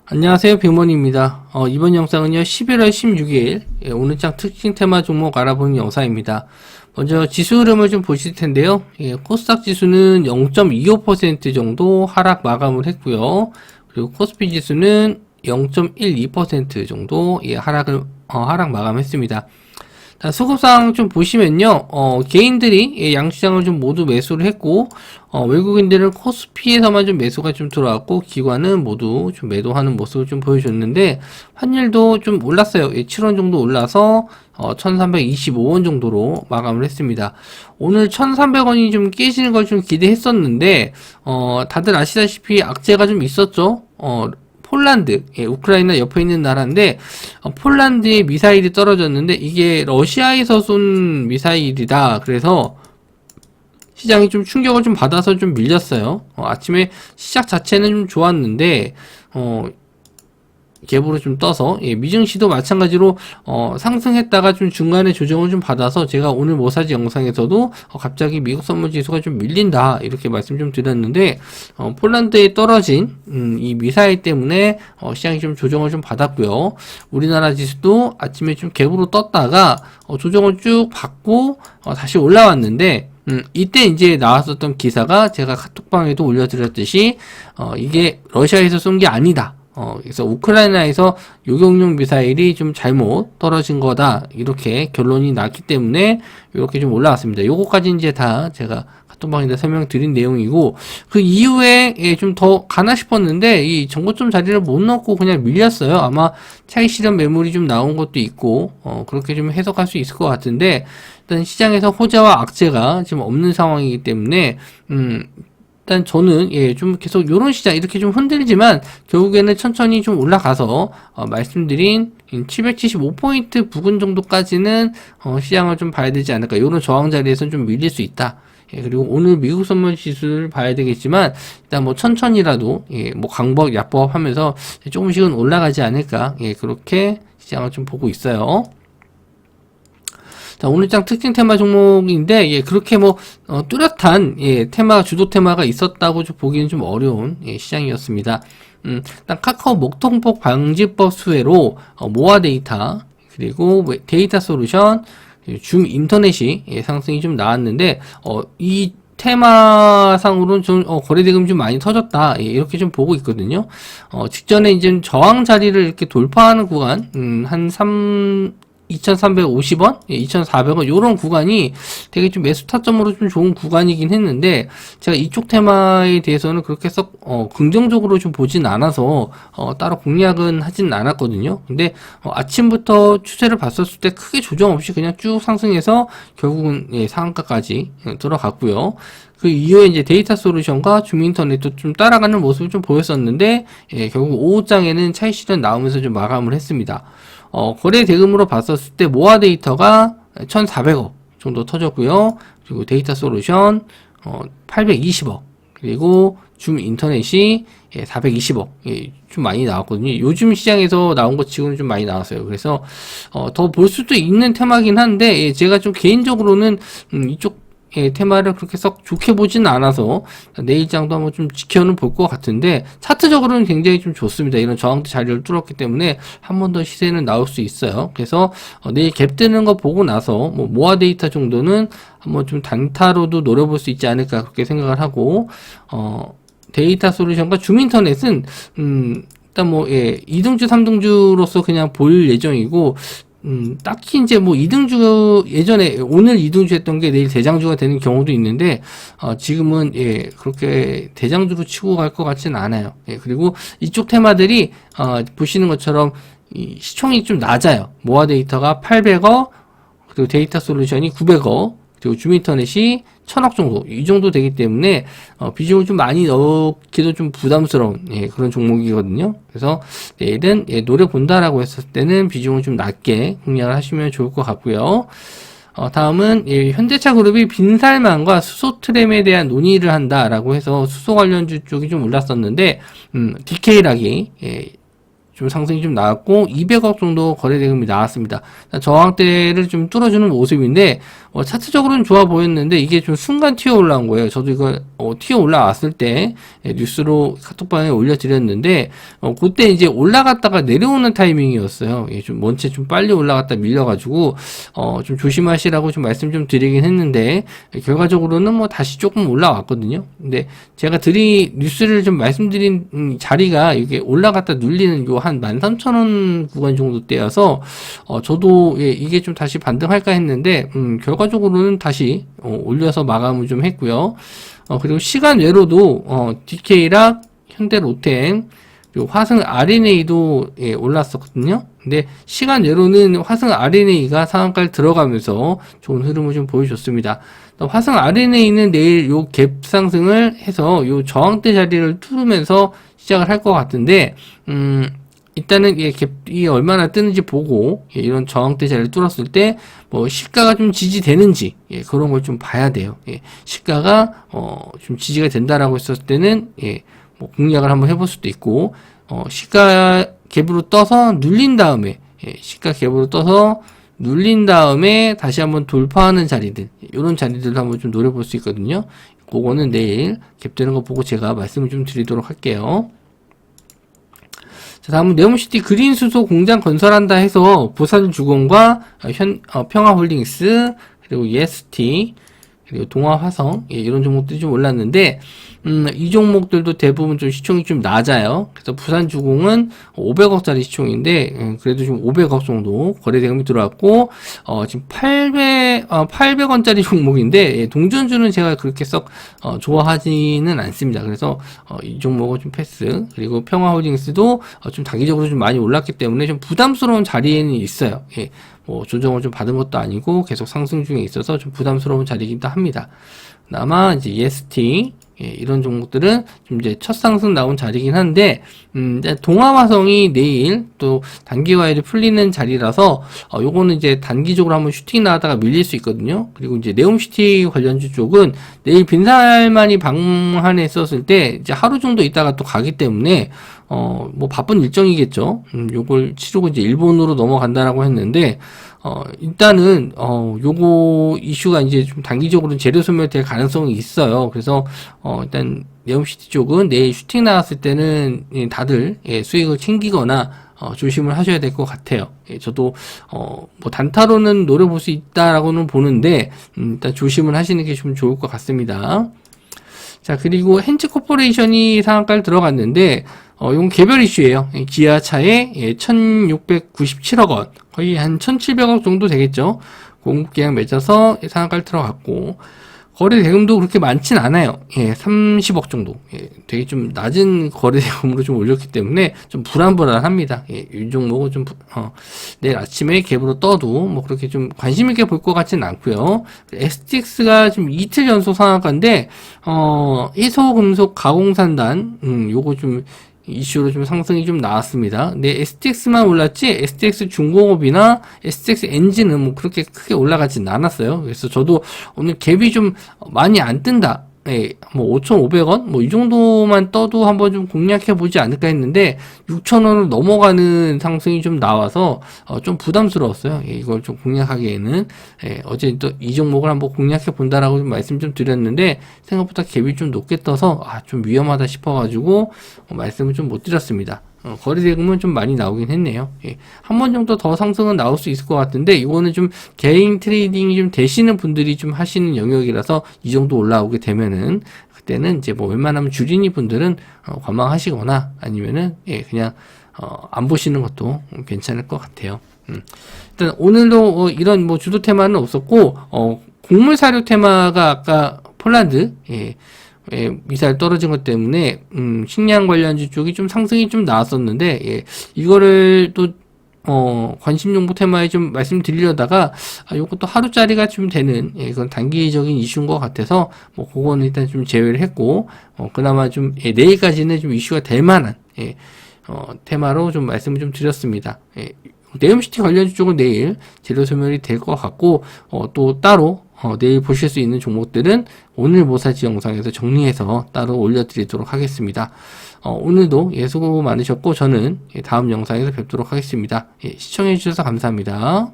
안녕하세요, 빅몬입니다. 이번 영상은요, 11월 16일 오늘장 특징 테마 종목 알아보는 영상입니다. 먼저 지수 흐름을 좀 보실 텐데요. 코스닥 지수는 0.25% 정도 하락 마감을 했고요. 그리고 코스피 지수는 0.12% 정도 하락 마감했습니다. 수급상 좀 보시면요, 개인들이 양시장을 좀 모두 매수를 했고, 외국인들은 코스피에서만 좀 매수가 좀 들어왔고, 기관은 모두 좀 매도하는 모습을 좀 보여줬는데, 환율도 좀 올랐어요. 7원 정도 올라서, 1325원 정도로 마감을 했습니다. 오늘 1300원이 좀 깨지는 걸 좀 기대했었는데, 다들 아시다시피 악재가 좀 있었죠. 폴란드, 우크라이나 옆에 있는 나라인데 폴란드에 미사일이 떨어졌는데 이게 러시아에서 쏜 미사일이다. 그래서 시장이 좀 충격을 좀 받아서 좀 밀렸어요. 아침에 시작 자체는 좀 좋았는데 갭으로 좀 떠서 미증시도 마찬가지로 상승했다가 좀 중간에 조정을 좀 받아서 제가 오늘 모사지 영상에서도 갑자기 미국 선물 지수가 좀 밀린다 이렇게 말씀 좀 드렸는데 폴란드에 떨어진 이 미사일 때문에 시장이 좀 조정을 좀 받았고요. 우리나라 지수도 아침에 좀 갭으로 떴다가 조정을 쭉 받고 다시 올라왔는데 이때 이제 나왔었던 기사가 제가 카톡방에도 올려드렸듯이 이게 러시아에서 쏜 게 아니다. 그래서 우크라이나에서 요격용 미사일이 좀 잘못 떨어진 거다. 이렇게 결론이 났기 때문에 이렇게 좀 올라왔습니다. 요거까지 이제 다 제가 카톡방에다 설명드린 내용이고, 그 이후에 좀 더 가나 싶었는데, 이 정고점 자리를 못 넣고 그냥 밀렸어요. 아마 차익 실현 매물이 좀 나온 것도 있고, 그렇게 좀 해석할 수 있을 것 같은데, 일단 시장에서 호재와 악재가 지금 없는 상황이기 때문에, 일단 저는 좀 계속 요런 시장 이렇게 좀 흔들리지만 결국에는 천천히 좀 올라가서 말씀드린 775포인트 부근 정도까지는 시장을 좀 봐야 되지 않을까. 요런 저항 자리에서는 좀 밀릴 수 있다. 그리고 오늘 미국 선물 지수를 봐야 되겠지만 일단 뭐 천천히라도 뭐 강법 약법 하면서 조금씩은 올라가지 않을까. 그렇게 시장을 좀 보고 있어요. 자, 오늘장 특징 테마 종목인데, 그렇게 뭐, 뚜렷한, 주도 테마가 있었다고 좀 보기는 좀 어려운, 시장이었습니다. 일단 카카오 목통법 방지법 수혜로, 모아 데이터, 그리고 데이터 솔루션, 줌 인터넷이, 상승이 좀 나왔는데, 이 테마상으로는 좀, 거래대금이 좀 많이 터졌다. 이렇게 좀 보고 있거든요. 직전에 이제 저항 자리를 이렇게 돌파하는 구간, 한 2,350원? 2,400원? 요런 구간이 되게 좀 매수 타점으로 좀 좋은 구간이긴 했는데, 제가 이쪽 테마에 대해서는 그렇게 썩, 긍정적으로 좀 보진 않아서, 따로 공략은 하진 않았거든요. 근데, 아침부터 추세를 봤었을 때 크게 조정 없이 그냥 쭉 상승해서 결국은, 상한가까지 들어갔고요. 그 이후에 이제 데이터 솔루션과 줌인터넷도 좀 따라가는 모습을 좀 보였었는데, 결국 오후장에는 차익 실현 나오면서 좀 마감을 했습니다. 거래 대금으로 봤었을 때 모아 데이터가 1,400억 정도 터졌고요. 그리고 데이터 솔루션 820억, 그리고 줌 인터넷이 420억, 좀 많이 나왔거든요. 요즘 시장에서 나온 것 치고는 좀 많이 나왔어요. 그래서 더 볼 수도 있는 테마긴 한데, 제가 좀 개인적으로는 이쪽 테마를 그렇게 썩 좋게 보지는 않아서 내일장도 한번 좀 지켜는 볼 것 같은데, 차트적으로는 굉장히 좀 좋습니다. 이런 저항대 자리를 뚫었기 때문에 한 번 더 시세는 나올 수 있어요. 그래서 내일 갭 뜨는 거 보고 나서 뭐 모아 데이터 정도는 한번 좀 단타로도 노려볼 수 있지 않을까 그렇게 생각을 하고, 데이터 솔루션과 줌인터넷은 일단 뭐 2등주 3등주로서 그냥 볼 예정이고, 딱히 이제 뭐 2등주, 예전에 오늘 2등주 했던 게 내일 대장주가 되는 경우도 있는데, 지금은 그렇게 대장주로 치고 갈 것 같지는 않아요. 그리고 이쪽 테마들이, 보시는 것처럼 시총이 좀 낮아요. 모아 데이터가 800억, 그리고 데이터 솔루션이 900억, 그리고 줌인터넷이 1,000억 정도, 이 정도 되기 때문에, 비중을 좀 많이 넣기도 좀 부담스러운, 그런 종목이거든요. 그래서 내일은, 노려본다라고 했을 때는 비중을 좀 낮게 공략을 하시면 좋을 것 같고요. 다음은, 현대차 그룹이 빈살만과 수소 트램에 대한 논의를 한다라고 해서 수소 관련주 쪽이 좀 올랐었는데, 디케이락이, 좀 상승이 좀 나왔고 200억 정도 거래 대금이 나왔습니다. 저항대를 좀 뚫어주는 모습인데 차트적으로는 좋아 보였는데 이게 좀 순간 튀어 올라온 거예요. 저도 이거 튀어 올라왔을 때 뉴스로 카톡방에 올려드렸는데 그때 이제 올라갔다가 내려오는 타이밍이었어요. 좀 원체 좀 빨리 올라갔다 밀려가지고 좀 조심하시라고 좀 말씀 좀 드리긴 했는데 결과적으로는 뭐 다시 조금 올라왔거든요. 근데 제가 뉴스를 좀 말씀드린 자리가 이게 올라갔다 눌리는 요 한 13,000원 구간 정도 때여서 저도 이게 좀 다시 반등할까 했는데 결과적으로는 다시 올려서 마감을 좀 했고요. 그리고 시간 외로도 DK랑 현대로템 그리고 화승 RNA도 올랐었거든요. 근데 시간 외로는 화승 RNA가 상한가를 들어가면서 좋은 흐름을 좀 보여줬습니다. 화승 RNA는 내일 요 갭 상승을 해서 요 저항대 자리를 뚫으면서 시작을 할 것 같은데 일단은 갭이 얼마나 뜨는지 보고 이런 저항대 자리를 뚫었을 때 뭐 시가가 좀 지지되는지 그런 걸 좀 봐야 돼요. 시가가 좀 지지가 된다라고 했었을 때는 뭐 공략을 한번 해볼 수도 있고 시가 갭으로 떠서 눌린 다음에 시가 갭으로 떠서 눌린 다음에 다시 한번 돌파하는 자리들 이런 자리들도 한번 좀 노려볼 수 있거든요. 그거는 내일 갭 되는 거 보고 제가 말씀을 좀 드리도록 할게요. 자, 다음은 네옴시티 그린수소 공장 건설한다 해서 부산주공과 평화홀딩스 그리고 EST 그리고 동아화성 이런 종목들이 좀 올랐는데 이 종목들도 대부분 좀 시총이 좀 낮아요. 그래서 부산주공은 500억짜리 시총인데 그래도 좀 500억 정도 거래대금이 들어왔고 지금 800원짜리 종목인데 동전주는 제가 그렇게 썩 좋아하지는 않습니다. 그래서 이 종목은 좀 패스. 그리고 평화홀딩스도 좀 단기적으로 좀 많이 올랐기 때문에 좀 부담스러운 자리에는 있어요. 뭐 조정을 좀 받은 것도 아니고 계속 상승 중에 있어서 좀 부담스러운 자리이기도 합니다. 아마 이제 EST 이런 종목들은 좀 이제 첫 상승 나온 자리긴 한데 동아화성이 내일 또 단기화율이 풀리는 자리라서 요거는 이제 단기적으로 한번 슈팅 나가다가 밀릴 수 있거든요. 그리고 이제 네옴시티 관련주 쪽은 내일 빈살만이 방한했었을 때 이제 하루 정도 있다가 또 가기 때문에 뭐 바쁜 일정이겠죠. 요걸 치르고 이제 일본으로 넘어간다라고 했는데 일단은 요거 이슈가 이제 좀 단기적으로 재료 소멸될 가능성이 있어요. 그래서 일단 네옴시티 쪽은 내일 슈팅 나왔을 때는 다들 수익을 챙기거나 조심을 하셔야 될 것 같아요. 저도 뭐 단타로는 노려볼 수 있다라고는 보는데 일단 조심을 하시는 게 좀 좋을 것 같습니다. 자, 그리고 헨츠 코퍼레이션이 상한가를 들어갔는데 이건 개별 이슈예요. 기아차에 1697억 원, 거의 한 1700억 정도 되겠죠. 공급계약 맺어서 상한가를 들어갔고 거래 대금도 그렇게 많진 않아요. 30억 정도. 되게 좀 낮은 거래 대금으로 좀 올렸기 때문에 좀 불안합니다. 이 종목은 좀 내일 아침에 갭으로 떠도 뭐 그렇게 좀 관심 있게 볼 것 같지는 않고요. STX가 지금 이틀 연속 상한가인데 희소금속 가공산단 요거 좀 이슈로 좀 상승이 좀 나왔습니다. 근데 STX만 올랐지 STX 중공업이나 STX 엔진은 뭐 그렇게 크게 올라가진 않았어요. 그래서 저도 오늘 갭이 좀 많이 안 뜬다. 뭐 5,500원 뭐 이 정도만 떠도 한번 좀 공략해 보지 않을까 했는데 6,000원을 넘어가는 상승이 좀 나와서 좀 부담스러웠어요. 이걸 좀 공략하기에는 어제 또 이 종목을 한번 공략해 본다라고 좀 말씀 좀 드렸는데 생각보다 갭이 좀 높게 떠서 좀 위험하다 싶어가지고 말씀을 좀 못 드렸습니다. 거래대금은 좀 많이 나오긴 했네요. 한 번 정도 더 상승은 나올 수 있을 것 같은데 이거는 좀 개인 트레이딩이 좀 되시는 분들이 좀 하시는 영역이라서 이 정도 올라오게 되면은 그때는 이제 뭐 웬만하면 주린이 분들은 관망하시거나 아니면은 그냥 안 보시는 것도 괜찮을 것 같아요. 일단 오늘도 이런 뭐 주도 테마는 없었고 곡물 사료 테마가 아까 폴란드 미사일 떨어진 것 때문에 식량 관련주 쪽이 좀 상승이 좀 나왔었는데 이거를 또 관심 정보 테마에 좀 말씀드리려다가 요것도 하루짜리가 좀 되는 이건 단기적인 이슈인 것 같아서 뭐 그거는 일단 좀 제외를 했고 그나마 좀 내일까지는 좀 이슈가 될 만한 테마로 좀 말씀을 좀 드렸습니다. 네옴시티 관련주 쪽은 내일 재료 소멸이 될 것 같고 또 따로 내일 보실 수 있는 종목들은 오늘 모사지 영상에서 정리해서 따로 올려드리도록 하겠습니다. 오늘도 수고 많으셨고 저는 다음 영상에서 뵙도록 하겠습니다. 시청해주셔서 감사합니다.